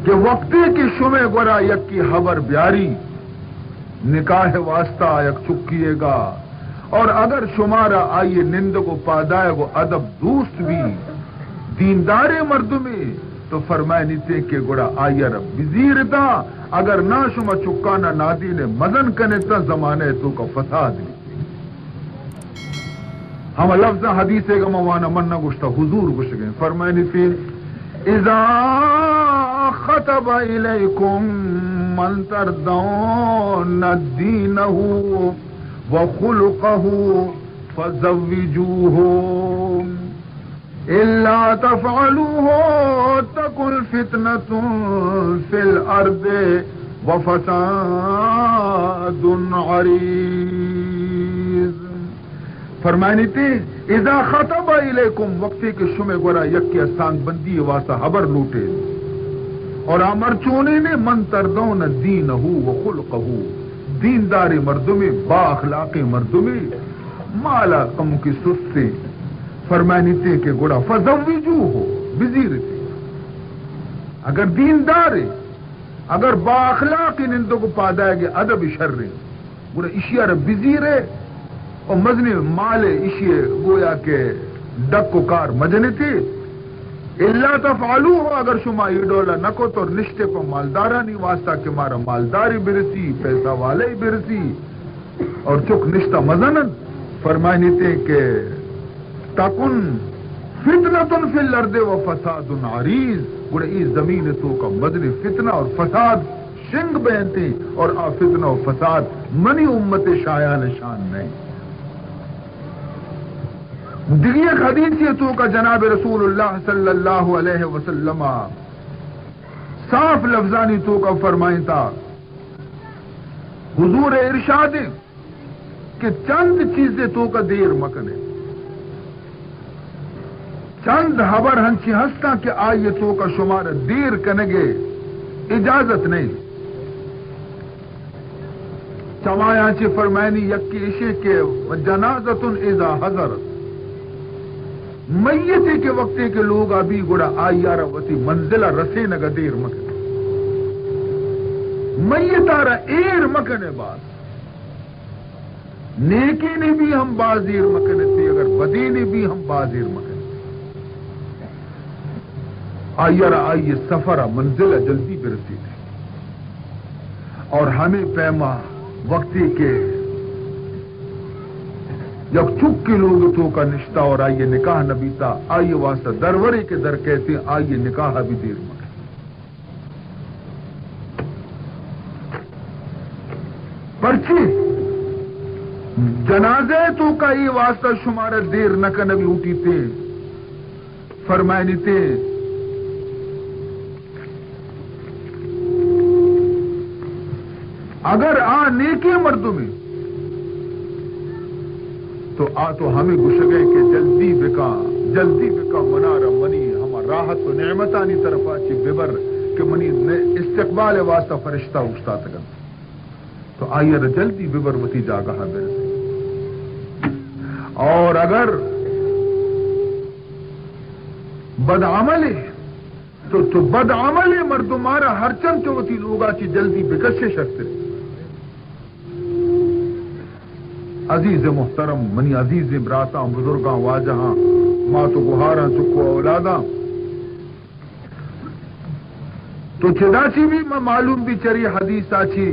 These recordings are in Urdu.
کہ وقتی کی شمع گورا یک کی خبر بیاری نکاح واسطہ یک چکیے گا، اور اگر شمارا آئیے نند کو پادائے گو ادب دوست بھی دیندار مردمی تو فرمائنی تے کہ گوڑا آئیے رب بزیر تا اگر نہ شما چکانا نادی نے مزن کنے تا زمانے تو کا فساد بھی ہم لفظ حدیث کا موانا من نہ گشتا حضور گشت گئے فرمائنی تے اذا خطب الیکم من تردون دینہ وخلقه فزوجوه الا تفعلوه تكن فتنة في الارض وفساد عريض. فرمائنی تھی اذا خطب الیکم وقتی کے شمع گورا یکی سانگ بندی واسطہ خبر لوٹے اور امر چونے نے من تردون دینہ وخلقہ دینداری مردمی با اخلاقی مردمی مالا کم کی سستی فرمائنی تھی کہ گوڑا فزوجو ہو بزیر تھی اگر دیندار اگر با اخلاقی نندوں کو پادائے گے ادب شر گوڑا اشیاء بزیر اور مزنی مال اشیاء گویا کہ ڈک کو کار مجنی تھی اللہ تفعلو ہو اگر شما یہ ڈولا نکو تو نشتے کو مالدارہ نہیں واسطہ کہ مارا مالداری برسی پیسہ والے برسی اور چک نشتہ مزنن فرمائنی تے کہ تکن فتنة فی الارض و فساد عریض گوڑے اس زمین تو کا مدنی فتنہ اور فساد شنگ بہنتی اور آ فتنہ و فساد منی امت شایان شان نہیں. دیگی ایک حدیثیتوں کا جناب رسول اللہ صلی اللہ علیہ وسلم صاف لفظانی تو کا فرمائیں تھا حضور ارشاد کہ چند چیزیں تو کا دیر مکنے چند خبر ہنچی ہستا کہ آئیے تو کا شمار دیر کنگے اجازت نہیں چمایا چی فرمائنی یکی اشے کے جنازت اذا حضرت میتی کے وقتے کے لوگ ابھی گڑا آئیارا وتی منزلہ رسے نگا دیر مکنے میتارا ایر مکنے بعد نیکی نے بھی ہم بازیر مکنے تھے اگر بدی نے بھی ہم بازیر مکنے آئیارا آئیے سفرہ منزلہ جلدی برسی تھے اور ہمیں پیما وقتی کے یک چک کے لوگ تو کا نشتہ اور آئیے نکاح نبی تا آئیے واسطہ درورے کے در کہتے ہیں آئیے نکاح بھی دیر مکے پرچی جنازے تو کا یہ واسطہ شمارہ دیر نہ کنگ لوٹی تے فرمائنی تے اگر آ نیکی مردوں میں تو ہمیں گش گئے کہ جلدی بکا منارا منی ہما راحت و نعمتانی طرف آچی ببر کہ منی استقبال واسطہ فرشتہ اگشتا تگن تو آئیے جلدی ببر وتی جاگہ برسے اور اگر بدعمل تو بدعمل مردمارا ہر چند چوتی لوگا چی جلدی بکشے شکتے عزیز محترم منی عزیز براتاں بزرگاں واجہاں ماں تو گہاراں چکو اولاداں تو چداچی بھی معلوم بھی چری حدیث آچی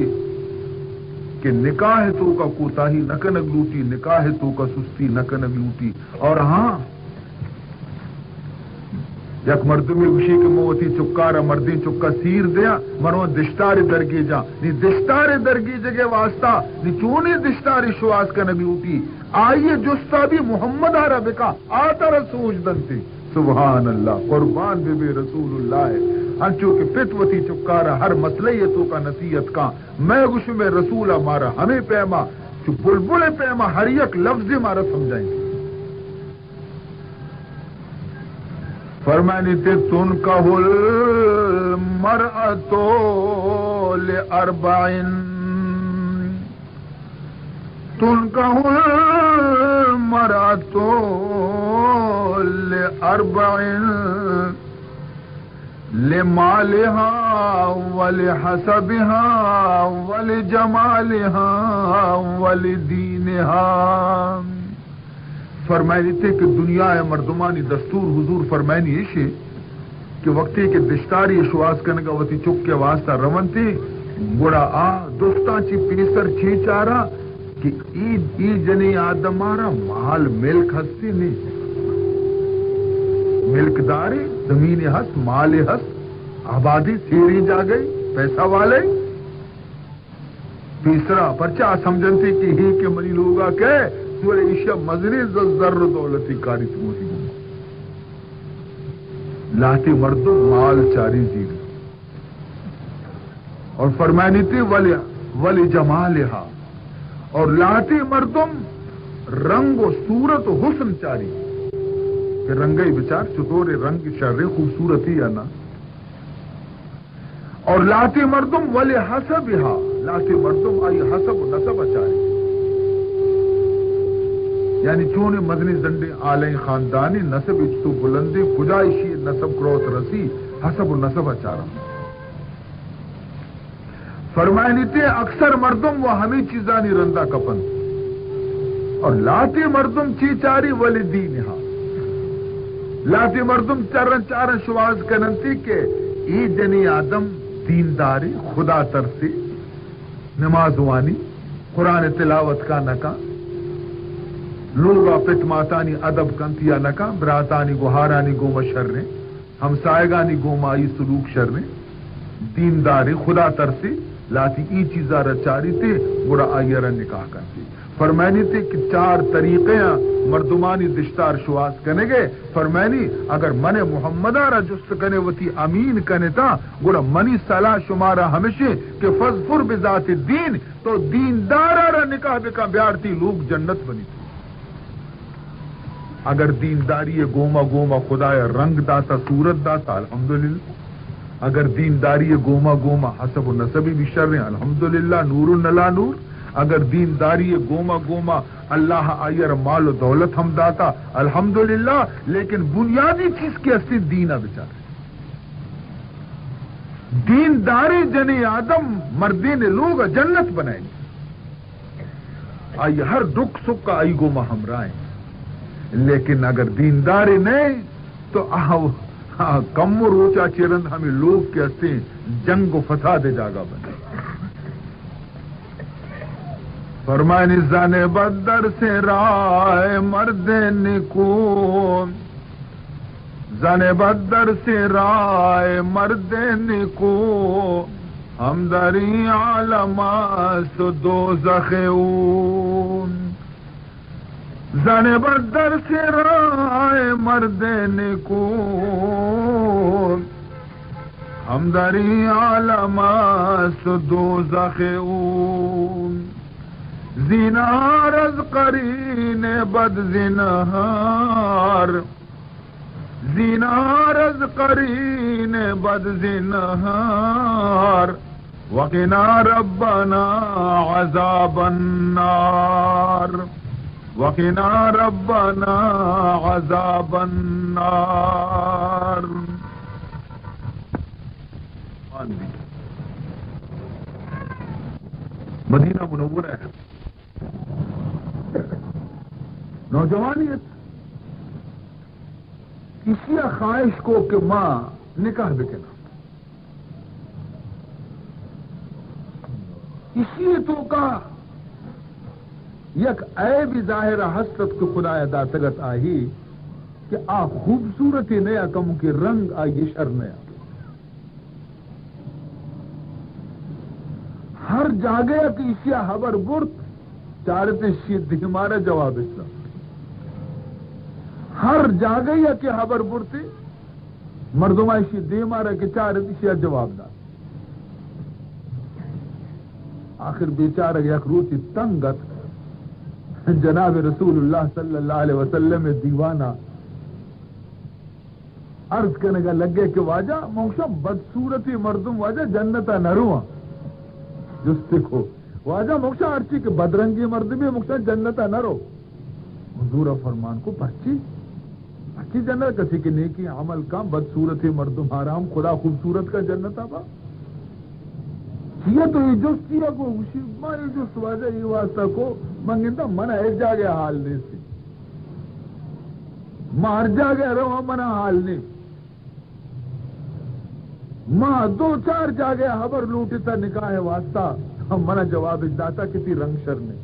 کہ نکاح تو کا کوتاہی نہ کنگ لوٹی نکاح تو کا سستی نہ کنگ لوٹی اور ہاں یک مردمی گوشی کے موتی چکارا مردی چکا سیر دیا مرو دشتار درگی جا نی دشتار درگی جگہ واسطہ نی چونی دشتاری شواز کا نبی ہوتی آئیے جستا بھی محمد آرہ بکا آتا رسوج دنتی سبحان اللہ قربان بے رسول اللہ ہنچو کہ پتوتی چکارا ہر مسئلیتوں کا نصیحت کا میں گوش میں رسول مارا ہمیں پیما چو بلبل پیما ہر یک لفظ مارا سمجھائیں گے فرمانی تے تنکح المرأة لأربع تنکح المرأة لأربع لمالها ولحسبها ولجمالها ولدینها. فرمائے تھے کہ دنیا مردمانی دستور حضور فرمائنی ایشے کہ وقتی کے دشتاری شواس کرنے کا وتی چک کے واسطہ رون تھی گوڑا آ دوستان چی پیسر چھی چارا کہ ای جنی آدمارا مال ملک ہستی نہیں ملک داری زمین ہست مال ہست آبادی سیری جا گئی پیسہ والے تیسرا پرچا سمجھنتی کہ ہی کے منی لوگا کہ سورہ عشاء مزنی ذر دولتی کاری تمہاری لاتی مردم مال چاری زیر اور فرمائنی تھی ولی جمالہا اور لاتی مردم رنگ و صورت و حسن چاری کہ رنگئی بچار چطور رنگ شر خوبصورتی یا نا اور لاتی مردم ولی حسبہا لاتی مردم آئی حسب و نسب چاری یعنی چون مدنی زنڈے آلیں خاندانی نسب اجتو بلندی خجائشی نسب کروت رسی حسب و نسب چارا فرمائنی تے اکثر مردم وہ ہمیں چیزانی رندہ کپن اور لاتی مردم چی چاری ولی دینہا لاتی مردم چارن شواز کننتی کہ ای جنی آدم دینداری خدا ترسی نمازوانی قرآن تلاوت کا نکا لوگا پت ماتانی ادب کنتیا نکا براتانی گوہارانی گوما شرنے ہمسائگانی گومائی سلوک شرنے دینداری خدا ترسی لاتی ای چیزا رچاری تے گوڑا آئیرہ نکاح کرتی فرمینی تے کہ 4 طریقے مردمانی دشتار شواس کنے گے فرمینی اگر من محمدہ را جست کنے وتی امین کنے تا گوڑا منی صلاح شمارا ہمیشہ کہ فضفر بذات الدین تو دیندارا را نکاح بکا بیارتی لوگ جنت بنی تھی اگر دینداری گوما گوما خدایا رنگ داتا صورت داتا الحمدللہ اگر دینداری گوما گوما حسب و نسبی بھی شر الحمدللہ نور نلا نور اگر دینداری گوما گوما اللہ آئیر مال و دولت ہم داتا الحمدللہ لیکن بنیادی چیز کی اصلی دینا بچارے دینداری جنی آدم مردین لوگ جنت بنائیں گے آئی ہر دکھ سکھ کا آئی گوما ہمراہیں لیکن اگر دینداری نہیں تو کم و روچا چرند ہمیں لوگ کے ہستے جنگ و فساد جاگا بنے فرمائنی زن بدر سے رائے مرد نکو زن بدر سے رائے مرد نکو ہم دری عالم است دوزخ اون زن بدر سے رائے مرد نکو ہم دری عالم است دوزخ اون زینار از قرین بد زنہار زینار از قرین بد زنہار وقنا ربنا عذاب النار وقنا ربنا عذاب النار مدینہ منورہ ہے نوجوانیت کسی خواہش کو کہ ماں نکاح بکنا اسی تو کا یک عیب ظاہر حسرت کو خدا ادا تگت آئی کہ آ خوبصورتی نیا کم کے رنگ آئی شر نیا ہر جاگے کہ اسیا حبر برت چارتے شید ہمارا جواب اسلام ہر جاگے کہ حبر برتے مردمائی شید ہمارا کہ چارتے اسیا جواب دا آخر بیچارہ یک روتی تنگت جناب رسول اللہ صلی اللہ علیہ وسلم دیوانہ عرض کرنے کا لگے کہ واجہ موشا بدصورتی مردم واجہ جنتا نروہ جس دیکھو واجہ موشا ارچی کہ بدرنگی مردمی موشا جنتا نرو حضور فرمان کو پچی کی جنت کسی کی نیکی عمل کا بدصورت مردم حرام خدا خوبصورت کا جنت آبا یہ تو یہ جو کیا کو اسی مانے جو سواجہ یہ واسطہ کو منگندا منع ایک جا گیا حال نہیں سے مار جا گیا رہا منع حال نہیں ماں دو چار جا گیا خبر لوٹتا نکاح واسطہ ہم منع جواب داتا کسی رنگ شر نے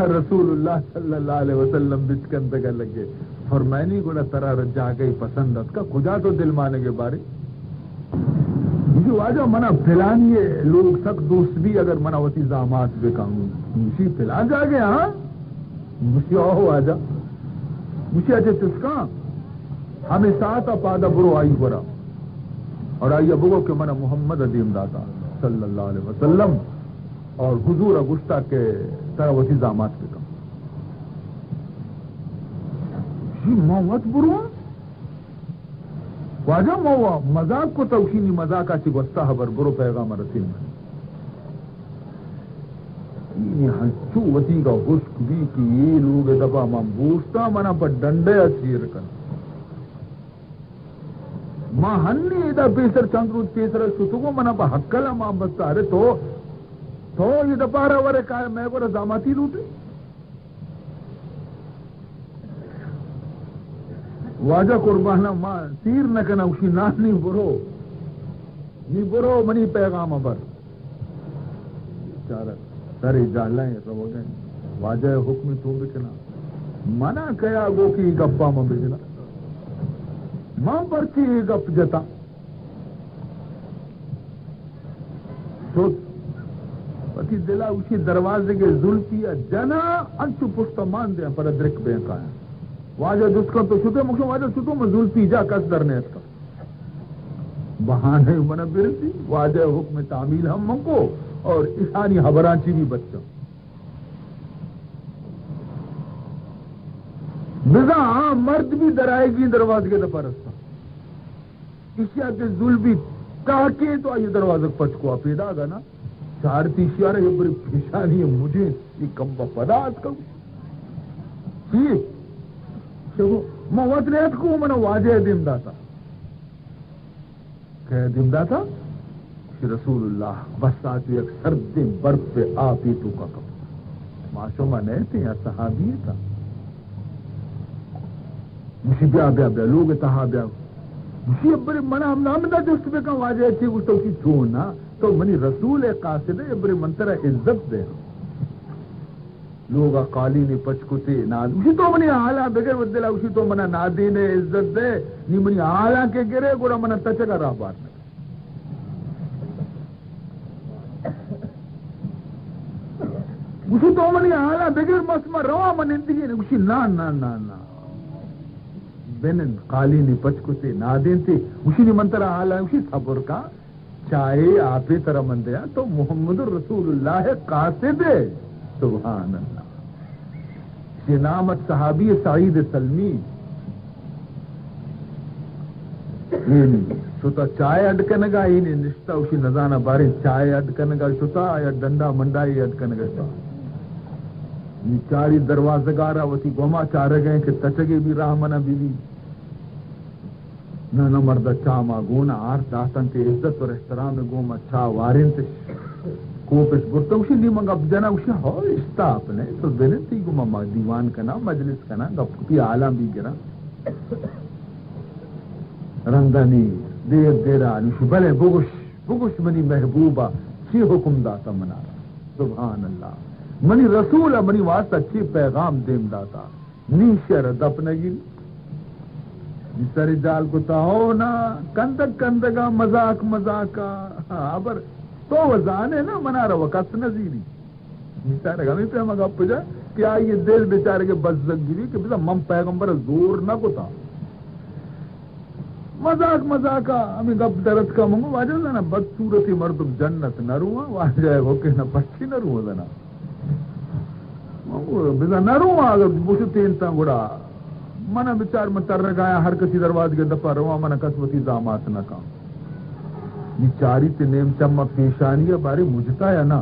رسول اللہ صلی اللہ علیہ وسلم بچکن تک لگے فرمائنی گوڑا ترا رجا گئی پسند اس کا خدا تو دل مانے کے بارے جو آجا منا پھیلانی ہے لوگ سب دوست بھی اگر منا وسی زامات بے کاموں مجھے پھیلا جا گیا ہاں مجھے آہو آجا مجھے اچھے تسکا ہمیں ساتھ پادا برو آئی برا اور آئیے بگو کہ منا محمد عدیم داتا صلی اللہ علیہ وسلم اور حضور گشتہ کے طرح وسی زامات پہ کم یہ موت برو واجہ موا مذاق کو توشینی مذاقہ چی گوستا حبر برو پیغام رسیم یہ ہنچو وسی کا حسک بھی کہ یہ لوگ دبا ماں بوستا منا پر ڈنڈے اچھیر کن ماں ہنی دا پیسر چندروت پیسر شتگو منا پا حقلا ماں بستا رہے تو یہ دپارا ورے کہا میں کو رضاماتی لوٹے واجہ قربانہ ماں تیر نہ کنا اسی نان نہیں برو منی پیغام ابر چارہ سرے جالائیں رہو گئے واجہ حکم تو بکنا منع کیا گو کی گپا میں بجنا ماں پرچی گپ جتا تو پتی دلا اسی دروازے کے ظلفی جنا انچو پشتا مان دیا پر ادرک بے کا ہے واجہ جس کا تو چھتے مکھو واجہ چھتو میں ظلفی جا کس درنے اس کا بہانے منہ برسی واجہ حکم تعمیل ہم منکو اور اسانی حبرانچی بھی بچہ بزا مرد بھی درائے گی دروازے کے دفع رستا اشیاء کے ظلفی تاکے تو آئیے دروازے پچکو پیدا گا نا چارتی شیارہ یہ بڑی پیشانی ہے مجھے یہ کم بفدا آج کا موت نیت کو منہ واجہ دم داتا کہ دم داتا رسول اللہ بس آتی ایک سرد برف پہ آپی تو کا کب معاشمہ نہیں تھے یا صحابی تھا مجھے بیا لوگ تہا بیا مجھے بڑے منہ ہم نام دا جو اس پہ کہاں واجہ تھی اس تو کی چھونا تو منی رسول قاصد ہے بڑے منترہ عزت دے لوگا قالی نے پچکتے ناد اسی تو منی آلہ بغیر ودلہ اسی تو منہ نادی نے عزت دے نی منی آلہ کے گرے گورا منہ تچگا راہ بار نہ اسی تو منی آلہ بغیر مسمہ روا من انتگی نے اسی نا بینن قالی نے پچکتے نادین تھے اسی نے منترہ آلہ اسی صبر کا چاہے آپ طرح من دیا تو محمد رسول اللہ قاصد ہے سبحان اللہ یہ نامت صحابی سعید سلمی شتا چائے اڈکنگا ہی نہیں نشتا اسی نزانہ بارے چائے اڈکنگا شتا یا ڈنڈا منڈائی اڈکنگا شتا چاری دروازگارا وتی گوما چارے گئے کہ تچگے بھی راہ منا بیوی نہ مرد چاما گونا آر داستان تے عزت اور احترام گوما چا وارن تے کوپس برتا اسی نہیں منگا جنا اسی ہو اشتا اپنے تو بینن تی گوما دیوان کنا مجلس کنا گپتی عالم بھی گرا رندانی دیر دیرانی بلے بگش منی محبوبہ چی حکم داتا منارا سبحان اللہ منی رسول منی واسطہ چی پیغام دیم داتا نیشر دپنگی سر جال کو تاہو نا کندگا مذاق ابر تو وزانے نا منارا وقت نظیری بیچارے گا میں پہ مگا پجا کیا یہ دل بیچارے کے بزدگ گیری کہ بیچا من پیغمبر زور نہ کو تھا مذاق ہمیں گپ درد کا منگو واجہ نا بدصورتی مردم جنت نہ روا واجہ ہے وہ کہنا پچھی نہ روا دنا بیچا نہ روا اگر بوشو تین تا گڑا منا بچار میں تر رگایا ہر کسی درواز کے دفعہ روا منا قسمتی زامات نہ کام یہ چاری تے نیم چمہ پیشانی بارے مجھتا یا نا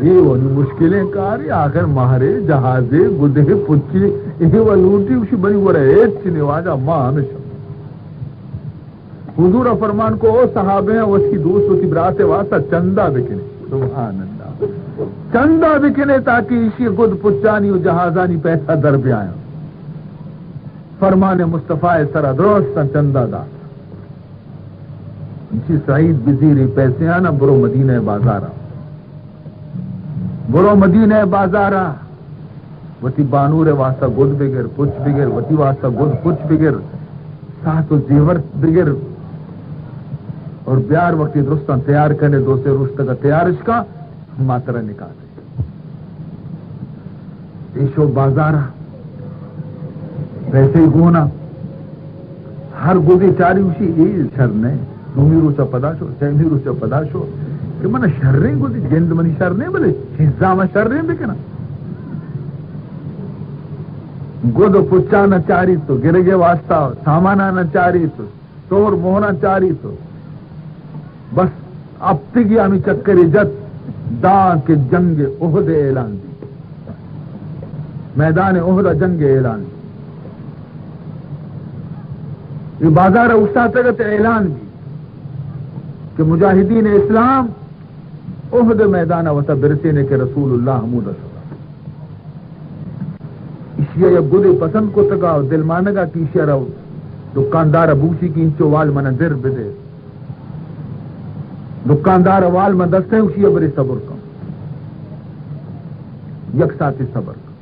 یہ وہ مشکلیں کاری آخر مہارے جہازے گدے پچی یہ وہ لوٹی اسی بڑی وہ رہے چنے واجہ ماں ہمیشہ حضور فرمان کو صحابے ہیں وہ اس کی دوست ہوتی برات واسطہ چندہ بکنے سبحان اللہ چندہ بکنے تاکہ اسی گد پچانی و جہازانی پیسہ در بھی آیا فرمان مصطفیٰ سرا درست چندہ دا اسی سعید بزیری پیسے آنا برو مدینہ بازارہ برو مدینہ بازارہ وتی بانور واسطہ گد بگر پچ بگر وتی واسطہ گد پچ بگر ساتھ و زیور بگر اور بیار وقتی درستان تیار کرنے دو سے رشتہ کا تیارش کا ماترہ نکال ایشو بازارہ پیسے ہی گونا ہر گودی چاری اسی ای شرنے نومی روچا پداشو سیمی روچا پداشو کہ منہ شرریں گودی جند منی شرریں بلے حصہ میں شرریں بکنا گودو پچانا چاری تو گرگے واسطہ سامانانا چاری تو سور موہنا چاری تو بس اب تگی ہمیں چکری جت دا کے جنگ احد اعلان دی میدان احد جنگ اعلان دی یہ بازار استاتگت اعلان دی کہ مجاہدین اسلام احد میدان وطا برسینے کے رسول اللہ حمود صلی اشیاء یا گدے پسند کو تگا دل مانگا کی اشیاء رو دکاندار بوسی کی انچو وال منظر بدے دکاندار وال میں دستے ہیں اسی بری صبر کا یک ساتھی صبر کا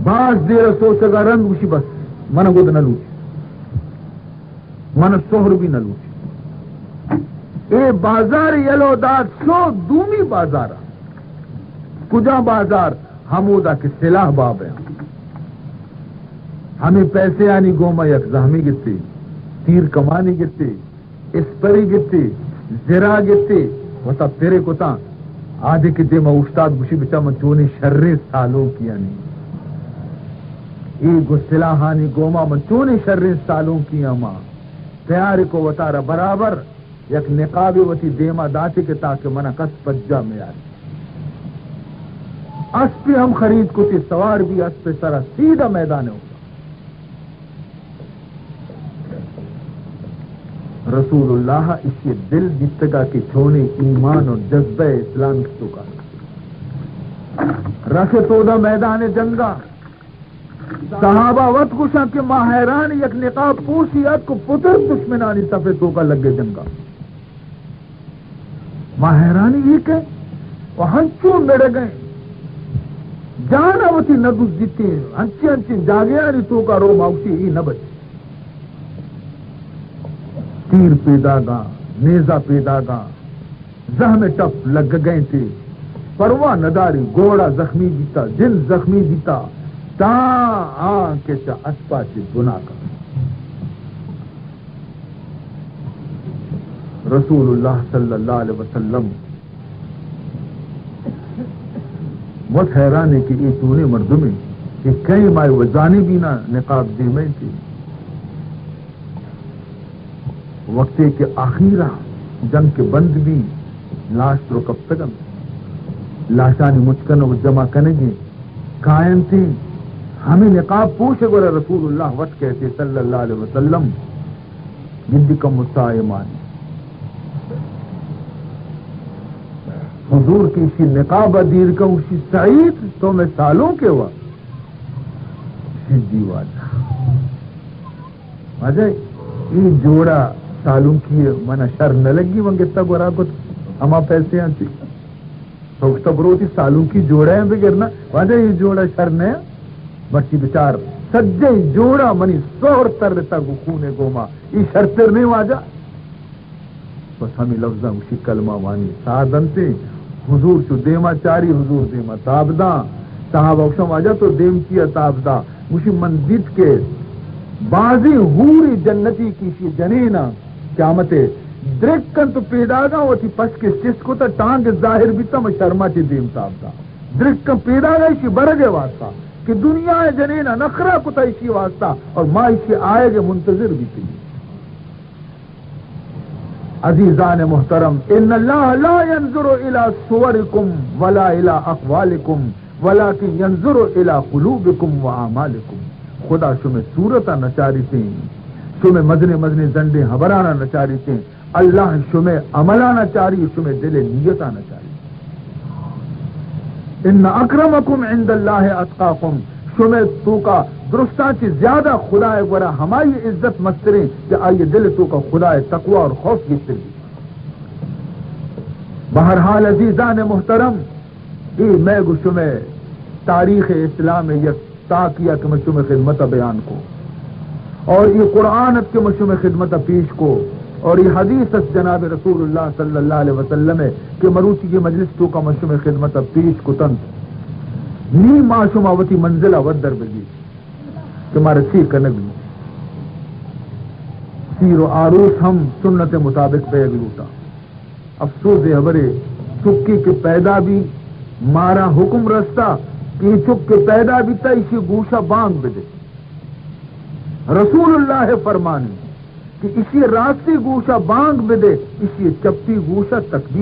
بعض دیر سوچ گا رنگ اسی بس من گود نہ لوچی من سہر بھی نہ لوچی اے بازار یلو داد سو دومی بازار کجا بازار ہمودا کے سلاح باب ہے ہمیں پیسے آنی گوما یک زہمی گتی تیر کمانی گتی اسپری گتی زرا گتی وطا تیرے کو تا آدھے کی دے میں استاد گوشی بچا من چونی شرری سالوں کیا نہیں ای گسلاحانی گوما من چونی شرری سالوں کیا ماں تیاری کو وطارا برابر یک نقابی وطی دیما داتی کے تاکہ منا کس پجا میں آئی اس پہ ہم خرید کو تی سوار بھی اس پہ سرا سیدھا میدان ہو رسول اللہ اس کے دل جتگا کے چھونے ایمان اور جذبہ اسلام کی چکا رکھے تو دا میدان جنگا صحابہ وقت کشا کہ ماہران یک نقاب پوسی ات کو پتر دشمنانی صفے تو کا لگے جنگا ماہرانی یہ کہ وہ ہنچوں میڑے گئے جانا وتی نگز جیتے ہنچی ہنچی جاگیانی تو کا رو ماؤسی ہی نہ بچ تیر پیدا گا نیزہ پیدا گا زہم ٹپ لگ گئے تھے پرواہ نداری گوڑا زخمی جیتا دل زخمی جیتا تا آن کے چا اسپا چی گناہ کا رسول اللہ صلی اللہ علیہ وسلم بہت حیران ہے کہ یہ تونے مردمیں کہ کئی مائے وزانی بھی نہ نقاب دے میں تھی وقتے کے آخیرہ جنگ کے بند بھی لاش تو کب تک لاشانی مچکن و جمع کرنے گے قائم تھی ہمیں نقاب پوچھے گو رسول اللہ وقت کہتے صلی اللہ علیہ وسلم جدی کا مسائمان حضور کی اسی نقاب دیر کا اسی سعید تو میں سالوں کے ہوا جی واجہ یہ جوڑا سالوں کی منا شر نہ لگی ونگے تک ورا کو ہما پیسے آتی تو بروتی سالوں کی جوڑا ہے بگرنا واجہ یہ جوڑا شر نہ بچی بچار سجے جوڑا منی سور تر رتا گونے گوما یہ شرطر نہیں واجہ بس ہمیں لفظہ اسی کلمہ وانی سادن سے حضور چو دیما چاری حضور دیما تابداں صحابہ اکشم واجہ تو دیم کیا تابداں مجھے منزید کے بازی ہوری جنتی کی شی جنینا قیامتے درکن تو پیدا گا وہ تھی پس کے چس کو تا ٹانگ ظاہر بھی تا میں شرما چی دیم تابداں درکن پیدا گا اسی برگے واسطہ کہ دنیا جنینا نخرا کو تا اسی واسطہ اور ماں اسی آئے گے منتظر بھی تھی عزیزان محترم، ان اللہ لا ينظر الى صورکم ولا الى اقوالکم ولکن ينظر الى قلوبکم واعمالکم. خدا شمیں صورتا نچاری تھیں، شمیں مزنے زنڈے حبرانا نچاری تھیں، اللہ شمیں عملانا چاری، شمیں دل نیتا نچاری. ان اکرمکم عند اللہ اتقاکم، شمیں تو کا درستان چی زیادہ خدا ورا ہماری عزت مستریں کہ آئیے دل تو کا خدا تقوی اور خوف کی سر. بہرحال عزیزان محترم، میں شمیں تاریخ اسلام یک تاکیہ کے مشہور خدمت بیان کو، اور یہ قرآن کے مشہور خدمت پیش کو، اور یہ حدیث جناب رسول اللہ صلی اللہ علیہ وسلم کے مروچی کی مجلس تو کا مشہور خدمت پیش کو تنت نی معشوماوتی منزلہ ودر بگی کہ مارے سی کنگی سیر و آروس ہم سنت مطابق بیگ لوٹا. افسوس خبرے چکی کے پیدا بھی مارا حکم رستا کہ چک کے پیدا بھی تا اسی گوشہ بانگ بدے. رسول اللہ فرمانی کہ اسی راستی گوشہ بانگ بدے، اسی چپتی گوشہ تکبیر